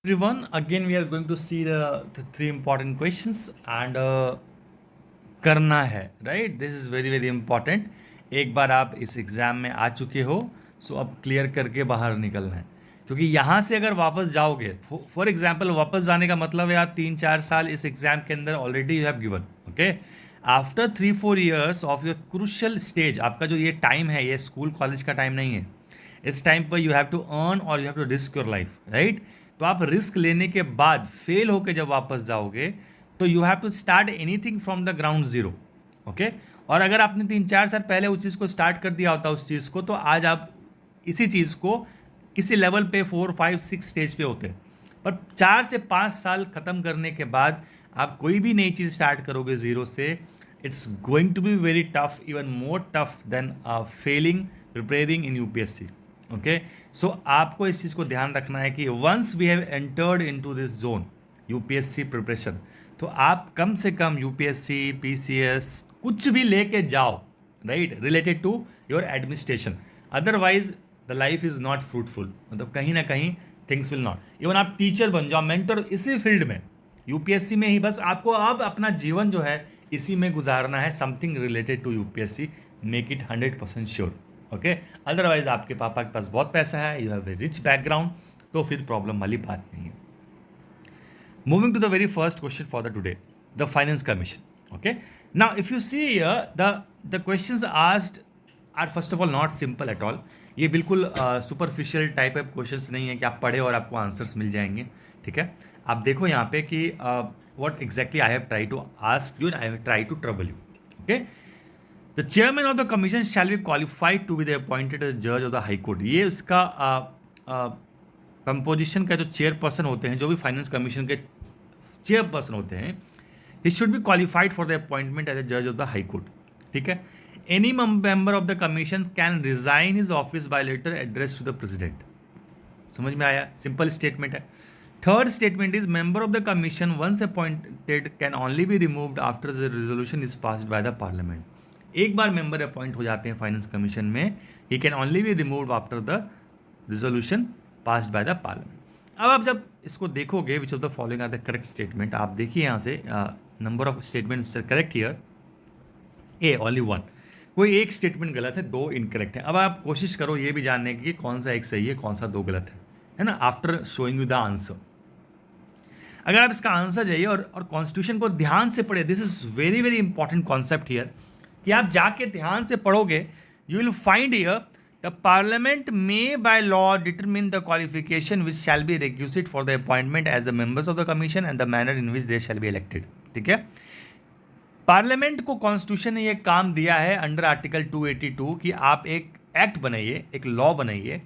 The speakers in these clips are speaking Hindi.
Everyone, again we are going to see the three important questions and करना है right. This is very very important. एक बार आप इस एग्ज़ाम में आ चुके हो सो अब क्लियर करके बाहर निकलना है, क्योंकि यहाँ से अगर वापस जाओगे, फॉर एग्जांपल वापस जाने का मतलब है आप 3-4 साल इस एग्ज़ाम के अंदर already you have given. Okay, after 3-4 years of your crucial stage, आपका जो ये टाइम है ये स्कूल कॉलेज का टाइम नहीं है. इस टाइम पर यू हैव टू अर्न और you have to risk your life right. तो आप रिस्क लेने के बाद फेल होके जब वापस जाओगे तो you have to start anything from the ground zero. Okay, और अगर आपने 3-4 साल पहले उस चीज़ को स्टार्ट कर दिया होता उस चीज़ को, तो आज आप इसी चीज़ को किसी लेवल पे 4-5-6 स्टेज पे होते. पर 4 से 5 साल ख़त्म करने के बाद आप कोई भी नई चीज़ स्टार्ट करोगे ज़ीरो से, it's going to be very tough, even more tough than failing preparing in UPSC. Okay, so आपको इस चीज़ को ध्यान रखना है कि once we have entered into this zone UPSC preparation, तो आप कम से कम यूपीएससी पीसीएस कुछ भी लेके जाओ right, related to your administration. Otherwise the life is not fruitful. मतलब कहीं ना कहीं थिंग्स विल नॉट. इवन आप टीचर बन जाओ, मेंटर, इसी फील्ड में यूपीएससी में ही, बस आपको अब अपना जीवन जो है इसी में गुजारना है. Something related to UPSC, make it 100% sure. Okay, otherwise आपके पापा के पास बहुत पैसा है, you have a rich background, तो फिर प्रॉब्लम वाली बात नहीं है. Moving to the very first question for the today, the finance commission. Okay, now if you see the questions asked are first of all not simple at all. ये बिल्कुल सुपरफिशियल टाइप ऑफ क्वेश्चंस नहीं है कि आप पढ़े और आपको आंसर्स मिल जाएंगे. ठीक है, आप देखो यहाँ पे कि what exactly I have try to ask you, I have try to trouble you. Okay, the chairman of the commission shall be qualified to be the appointed जज ऑफ द हाई कोर्ट. ये उसका कंपोजिशन का जो चेयरपर्सन होते हैं, जो भी फाइनेंस कमीशन के चेयरपर्सन होते हैं, he should be qualified for the appointment as a जज ऑफ द हाई कोर्ट. ठीक है, any member of the commission can resign his office by letter address to the president. समझ में आया? सिंपल स्टेटमेंट है. Third statement is member of the commission once appointed can only be removed after the resolution is passed by the parliament. एक बार मेंबर अपॉइंट हो जाते हैं फाइनेंस कमीशन में, he can only be removed after the resolution passed by the parliament. अब आप जब इसको देखोगे, which of the following are the correct statement, आप देखिए यहाँ से number of statement correct here. A only one, कोई एक स्टेटमेंट गलत है, दो इनकरेक्ट है. अब आप कोशिश करो ये भी जानने की कौन सा एक सही है, कौन सा दो गलत है ना, after showing you the answer. अगर आप इसका आंसर चाहिए और कॉन्स्टिट्यूशन को ध्यान से पढ़े, this is very very important concept here, कि आप जाके ध्यान से पढ़ोगे, you will find here the parliament may by law determine the qualification which shall be requisite for the appointment as the members of the commission and the manner in which they shall be elected. ठीक है, पार्लियामेंट को कॉन्स्टिट्यूशन ने ये काम दिया है अंडर आर्टिकल 282 कि आप एक एक्ट बनाइए, एक लॉ बनाइए,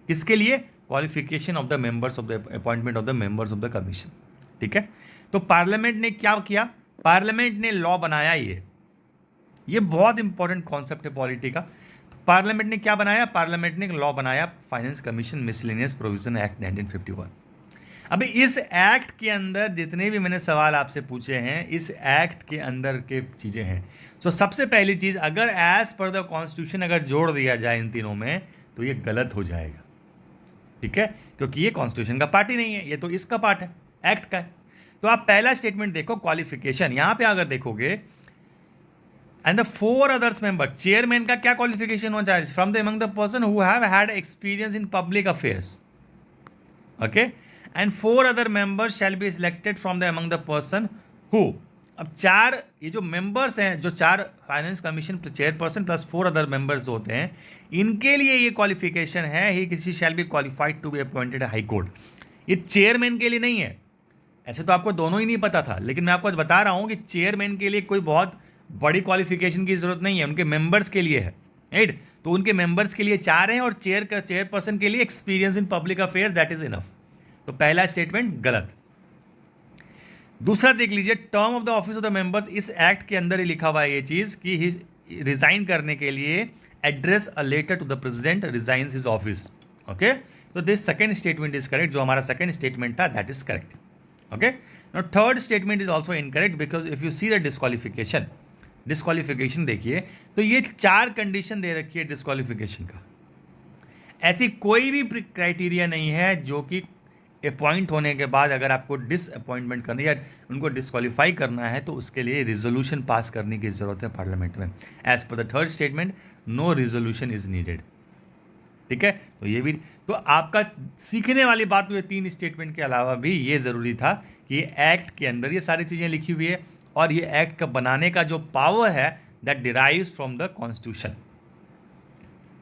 किसके लिए? Qualification of the members of the appointment of the members of the commission. ठीक है, तो पार्लियामेंट ने क्या किया? पार्लियामेंट ने लॉ बनाया. ये बहुत इंपॉर्टेंट कॉन्सेप्ट है पॉलिटी का. तो पार्लियामेंट ने क्या बनाया? पार्लियामेंट ने लॉ बनाया, finance commission miscellaneous provision act 1951. अभी इस एक्ट के अंदर जितने भी मैंने सवाल आपसे पूछे हैं, इस एक्ट के अंदर के चीज़ें हैं. सो सबसे पहली चीज़, अगर एज पर द कॉन्स्टिट्यूशन अगर जोड़ दिया जाए इन तीनों में, तो ये गलत हो जाएगा. ठीक है, क्योंकि ये कॉन्स्टिट्यूशन का पार्ट ही नहीं है, ये तो इसका पार्ट है, एक्ट का है. तो आप पहला स्टेटमेंट देखो, क्वालिफिकेशन. यहां पे अगर देखोगे, and the four others member, chairman का क्या क्वालिफिकेशन होना चाहिए? From the among the person who have had experience in public affairs. Okay, and four other members shall be selected from the among the person who. अब चार ये जो मेंबर्स हैं, जो चार finance commission chairperson plus four other members होते हैं, इनके लिए ये क्वालिफिकेशन है, ही किसी shall be qualified to be appointed high court. ये चेयरमैन के लिए नहीं है. ऐसे तो आपको दोनों ही नहीं पता था, लेकिन मैं आपको बता रहा हूं कि चेयरमैन के लिए कोई बहुत बड़ी क्वालिफिकेशन की जरूरत नहीं है, उनके मेंबर्स के लिए है. राइट, तो उनके मेंबर्स के लिए चार हैं और चेयरपर्सन के लिए experience in public affairs, that is enough. तो पहला स्टेटमेंट गलत. दूसरा देख लीजिए, term of the office of the members, इस एक्ट के अंदर ही लिखा हुआ है ये चीज कि रिजाइन करने के लिए address a letter to the president resigns his office. Okay, तो this second statement is correct. जो हमारा सेकंड स्टेटमेंट था, that is correct. Okay, now third statement is also incorrect, because if you see the disqualification देखिए, तो ये चार कंडीशन दे रखी है डिस्क्वालिफिकेशन का. ऐसी कोई भी क्राइटेरिया नहीं है जो कि अपॉइंट होने के बाद अगर आपको डिसअपॉइंटमेंट करनी या उनको डिस्क्वालीफाई करना है तो उसके लिए रिजोल्यूशन पास करने की ज़रूरत है पार्लियामेंट में। As per the third statement, no resolution is needed. ठीक है, तो ये भी, तो आपका सीखने वाली बात ये 3 स्टेटमेंट के अलावा भी ये ज़रूरी था कि ये एक्ट के अंदर ये सारी चीज़ें लिखी हुई है और ये एक्ट का बनाने का जो पावर है that derives from the constitution.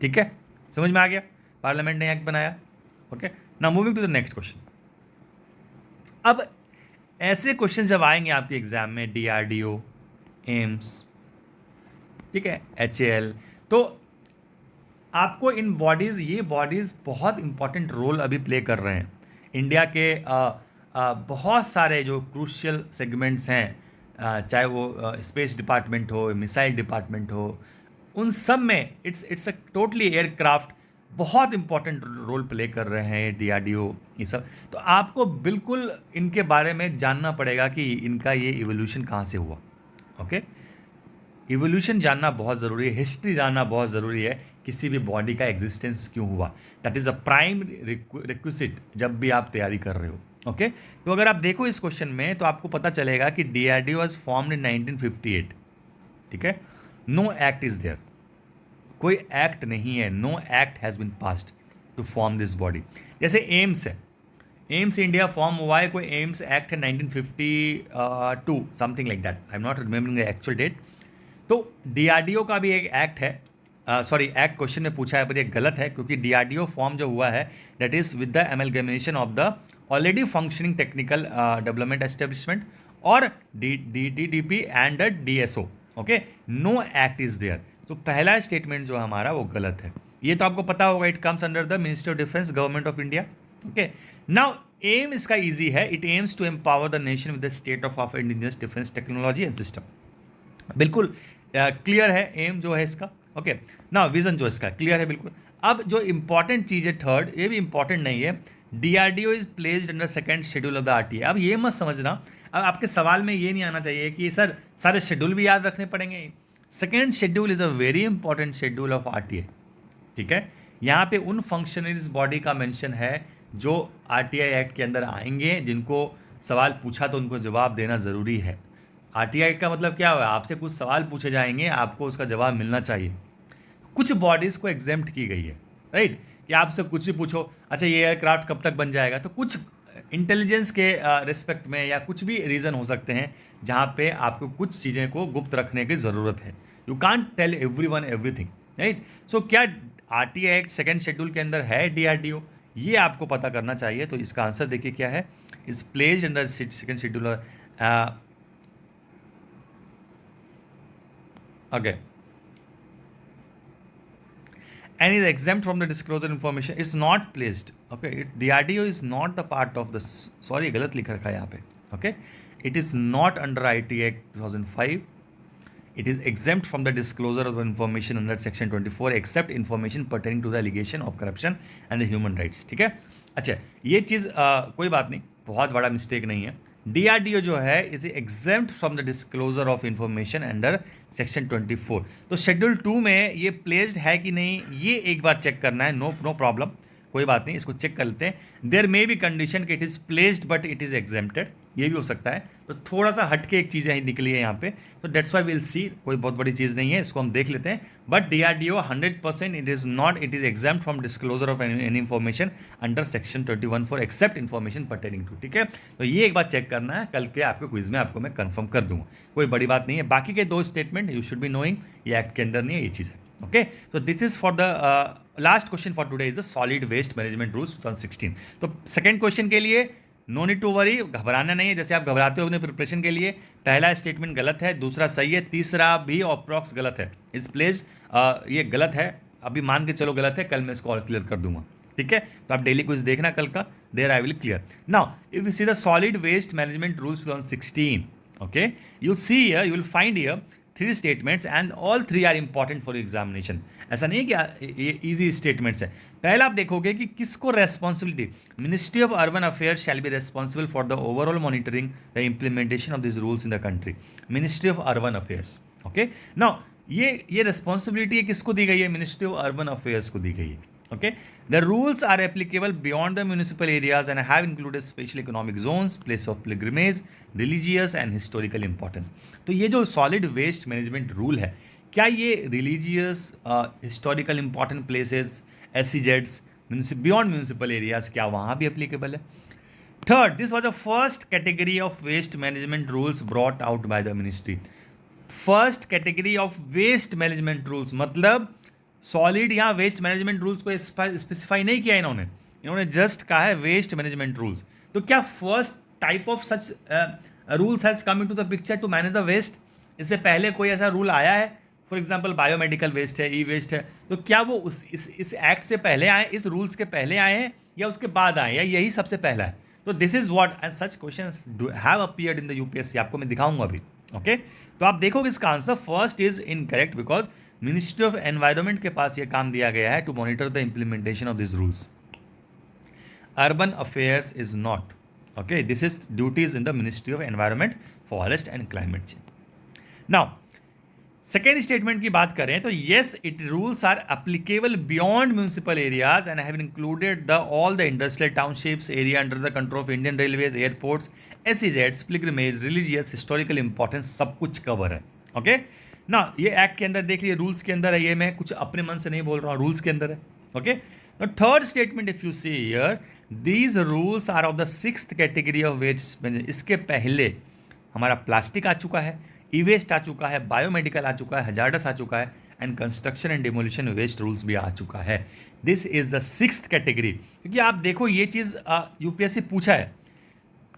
ठीक है, समझ में आ गया, पार्लियामेंट ने एक्ट बनाया। Okay, now moving to the next question. अब ऐसे क्वेश्चन जब आएंगे आपके एग्जाम में, डीआरडीओ, एम्स, ठीक है, एचएएल, तो आपको इन बॉडीज़, ये बॉडीज़ बहुत इंपॉर्टेंट रोल अभी प्ले कर रहे हैं इंडिया के बहुत सारे जो क्रूशियल सेगमेंट्स हैं, चाहे वो स्पेस डिपार्टमेंट हो, मिसाइल डिपार्टमेंट हो, उन सब में इट्स अ टोटली एयरक्राफ्ट बहुत इंपॉर्टेंट रोल प्ले कर रहे हैं डीआरडीओ, ये सब। तो आपको बिल्कुल इनके बारे में जानना पड़ेगा कि इनका ये इवोल्यूशन कहाँ से हुआ। ओके, इवोल्यूशन जानना बहुत ज़रूरी है, हिस्ट्री जानना बहुत ज़रूरी है, किसी भी बॉडी का एग्जिस्टेंस क्यों हुआ, that is a prime requisite जब भी आप तैयारी कर रहे हो। ओके, तो अगर आप देखो इस क्वेश्चन में तो आपको पता चलेगा कि डीआरडीओ वाज फॉर्म्ड इन 1958। ठीक है, नो एक्ट इज देयर, कोई एक्ट नहीं है, no act has been passed to form this body. जैसे एम्स है, एम्स इंडिया फॉर्म हुआ है, कोई एम्स एक्ट है 1952 something like that, I am not remembering the actual date. तो डीआरडीओ का भी एक एक्ट है, सॉरी एक्ट क्वेश्चन में पूछा है पर ये गलत है, क्योंकि डीआरडीओ फॉर्म जो हुआ है that is with the amalgamation of the already functioning technical development establishment और DDP and DSO. Okay, no act is there. तो पहला स्टेटमेंट जो हमारा वो गलत है, ये तो आपको पता होगा, it comes under the ministry of defence, government of India. Okay, now um इसका ईजी है, it aims to empower the nation with the state of indigenous defence technology and system. बिल्कुल क्लियर है एम जो है इसका। ओके, ना विजन जो इसका क्लियर है बिल्कुल। अब जो इंपॉर्टेंट चीज़ है थर्ड, ये भी इंपॉर्टेंट नहीं है, DRDO is placed under second schedule of the RTA. अब ये मत समझना, अब आपके सवाल में ये नहीं आना चाहिए कि सर सारे शेड्यूल भी याद रखने पड़ेंगे। Second schedule is a very important schedule of RTA. ठीक है, यहाँ पे उन फंक्शनरीज बॉडी का मेंशन है जो आरटीआई एक्ट के अंदर आएंगे, जिनको सवाल पूछा तो उनको जवाब देना ज़रूरी है। आरटीआई का मतलब क्या हुआ, आपसे कुछ सवाल पूछे जाएंगे, आपको उसका जवाब मिलना चाहिए। कुछ बॉडीज़ को एग्जेम्प्ट की गई है, राइट, कि आपसे कुछ भी पूछो, अच्छा ये एयरक्राफ्ट कब तक बन जाएगा, तो कुछ इंटेलिजेंस के रिस्पेक्ट में या कुछ भी रीज़न हो सकते हैं जहाँ पे आपको कुछ चीज़ें को गुप्त रखने की ज़रूरत है। You can't tell everyone everything, right. So क्या आरटीआई एक्ट सेकेंड शेड्यूल के अंदर है डीआरडीओ, ये आपको पता करना चाहिए। तो इसका आंसर देखिए क्या है, is placed under second schedule. Okay, and is exempt from the disclosure information. It's not placed. Okay, DRDO is not the part of the, sorry गलत लिख रखा है यहाँ पे। Okay, it is not under IT Act 2005. It is exempt from the disclosure of information under section 24 except information pertaining to the allegation of corruption and the human rights. ठीक है, अच्छा ये चीज़ कोई बात नहीं, बहुत बड़ा मिस्टेक नहीं है। डीआरडीओ जो है is exempt from the disclosure of information under section 24। तो शेड्यूल 2 में ये प्लेस्ड है कि नहीं, ये एक बार चेक करना है। नो प्रॉब्लम, कोई बात नहीं, इसको चेक कर लेते हैं। देयर मे बी कंडीशन कि it is placed but it is exempted, ये भी हो सकता है। तो थोड़ा सा हटके एक चीज़ निकली है यहाँ पे, तो डेट्स वाई विल सी, कोई बहुत बड़ी चीज़ नहीं है, इसको हम देख लेते हैं। But DRDO 100% it is not, it is exempt from disclosure of any information under section 21 for except information pertaining to. ठीक है, तो ये एक बात चेक करना है, कल के आपके क्विज में आपको मैं कंफर्म कर दूंगा, कोई बड़ी बात नहीं है। बाकी के 2 statement you should be knowing, ये एक्ट के अंदर नहीं है, ये चीज़ है। ओके, तो this is for the last question for today is the solid waste management rules 2016। तो सेकंड क्वेश्चन के लिए नो नीड टू वरी, घबराना नहीं है, जैसे आप घबराते हो अपने प्रिपरेशन के लिए। पहला स्टेटमेंट गलत है, दूसरा सही है, तीसरा भी अप्रॉक्स गलत है। इस प्लेस ये गलत है, अभी मान के चलो गलत है, कल मैं इसको और क्लियर कर दूंगा। ठीक है, तो आप डेली कुछ देखना कल का, there I will clear. Now if you see the solid waste management rules 2016, okay, you see here, you will find here 3 statements and all 3 are important for examination. ऐसा नहीं है कि ये ईजी स्टेटमेंट्स है। पहला आप देखोगे कि किसको responsibility, ministry of urban affairs shall be responsible for the overall monitoring the implementation of this rules in the country, ministry of urban affairs. Okay, now ये रेस्पॉन्सिबिलिटी किसको दी गई है, मिनिस्ट्री ऑफ अर्बन अफेयर्स को दी गई है। Okay, the rules are applicable beyond the municipal areas and have included special economic zones, place of pilgrimage, religious and historical importance. तो ये जो सॉलिड वेस्ट मैनेजमेंट रूल है, क्या ये रिलीजियस, हिस्टोरिकल इंपॉर्टेंट प्लेसेस, एसईजेड्स, बियॉन्ड म्यूनिसिपल एरियाज, क्या वहाँ भी एप्लीकेबल है? Third, this was the first category of waste management rules brought out by the ministry. First category of waste management rules, मतलब सॉलिड या वेस्ट मैनेजमेंट रूल्स को स्पेसिफाई नहीं किया इन्होंने जस्ट कहा है वेस्ट मैनेजमेंट रूल्स. तो क्या first type of such rules has come into the picture to manage the waste? इससे पहले कोई ऐसा रूल आया है? फॉर एग्जांपल बायोमेडिकल वेस्ट है, ई वेस्ट है, तो क्या वो इस एक्ट से पहले आए, इस रूल्स के पहले आए हैं या उसके बाद आए, या यही सबसे पहला है? तो this is what and such questions have appeared in the UPSC. आपको मैं दिखाऊंगा अभी. ओके, तो आप देखोगे इसका answer first is incorrect because ministry of environment के पास ये काम दिया गया है to monitor the implementation of this rules. Urban affairs is not. Okay, this is duties in the ministry of environment, forest and climate change. Now second statement की बात करें तो yes, it rules are applicable beyond municipal areas and have included the all the industrial townships area under the control of Indian railways, airports, एसईजेड्स, पिलग्रिमेज, रिलीजियस, हिस्टोरिकल इंपॉर्टेंस, सब कुछ कवर है. ओके ना, ये एक्ट के अंदर देख लीजिए, रूल्स के अंदर है. ये मैं कुछ अपने मन से नहीं बोल रहा हूँ, रूल्स के अंदर है. ओके, तो third statement if you see here, these rules are of the sixth category of waste. इसके पहले हमारा प्लास्टिक आ चुका है, ई वेस्ट आ चुका है, बायोमेडिकल आ चुका है, हजार्डस आ चुका है, and construction and demolition waste rules भी आ चुका है. This is the sixth category. क्योंकि आप देखो ये चीज़ यूपीएससी पूछा है.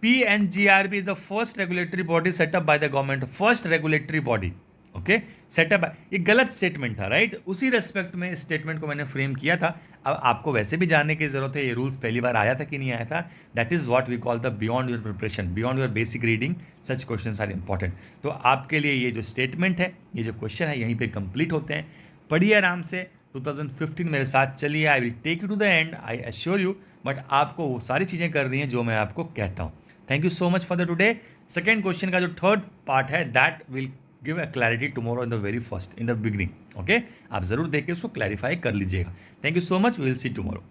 PNGRB is the first regulatory body set up by the government. First regulatory body. Okay, setup. ये गलत स्टेटमेंट था, राइट? उसी रेस्पेक्ट में इस स्टेटमेंट को मैंने फ्रेम किया था. अब आपको वैसे भी जानने की जरूरत है ये रूल्स पहली बार आया था कि नहीं आया था. That is what we call the beyond your preparation, beyond your basic reading, such questions are important. तो आपके लिए ये जो स्टेटमेंट है, ये जो क्वेश्चन है, यहीं पे कंप्लीट होते हैं. पढ़िए आराम से. 2015 मेरे साथ चलिए. I will take you to the end, I assure you. But आपको वो सारी चीज़ें करनी है जो मैं आपको कहता हूँ. Thank you so much for the today. Second question का जो थर्ड पार्ट है, that will give a clarity tomorrow in the very first, in the beginning. Okay, आप जरूर देख के उसको क्लैरिफाई कर लीजिएगा. Thank you so much. We will see tomorrow.